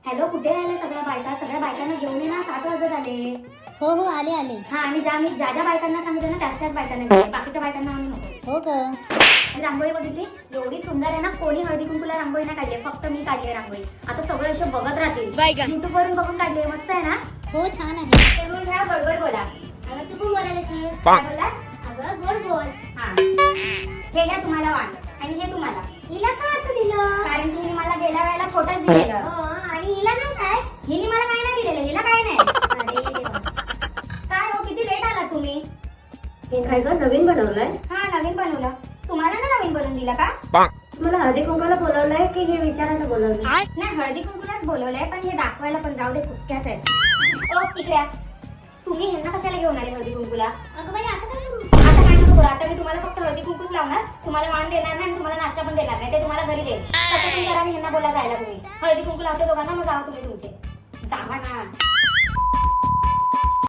Hello, कुठे राहिल्या सगळ्या बायका? सगळ्या बायकांना घेऊन ये ना, 7 वाजत आले. हो हो आले आले. हा, आणि मी ज्या ज्या बायकांना सांगितलं ना त्याच बायकांना घेऊन ये. बाकीच्या बायकांना आणू नको. हो का? ही रांगोळी बघितली, एवढी सुंदर आहे ना. कोणी हळदी कुंकूला रांगोळी नाही काढली, फक्त मी काढली रांगोळी. आता सगळे असे बघत राहतील. युट्यूब वरून बघून काढली, मस्त आहे ना. हो छान आहे. टेबल घ्या, गडबड बोला. अगं तू पण बोलायला शी. काय बोलला? अगं गोड बोल. हा, हे घ्या तुम्हाला वाण, आणि हे तुम्हाला. हिला का असं दिलं? कारण की हिने मला गेल्या वेळेला छोटच दिलेलं. आणि हिला नाही काय? हिने मला काय नाही दिलेलं, हिला काय नाही. अरे देवा. काय हो, किती लेट आलात तुम्ही? हे काय ग नवीन बनवलंय? हा, नवीन बनवलं. तुम्हाला ना नवीन बनवून दिला का? तुम्हाला हळदी कुंकाला बोलवलंय की हे विचारायला बोलवलंय? नाही, हळदी कुंकूलाच बोलवलंय, पण हे दाखवायला पण जाऊ दे, कुसक्याच आहेत. ओ इकडे या. तुम्ही ह्यांना कशाला घेऊन आले हळदी कुंकूला? अगं बाई आता काय करू? आता काय नको करू, आता मी तुम्हाला फक्त हळदी कुंकूच लावणार, तुम्हाला वाण देणार नाही आणि तुम्हाला नाश्ता पण देणार नाही, ते तुम्हाला घरी देईल. तसं पण करा आणि ह्यांना बोला जायला तुम्ही. हळदी कुंकू लावते दोघांना, मग जावा तुम्ही तुमचे. जावा ना.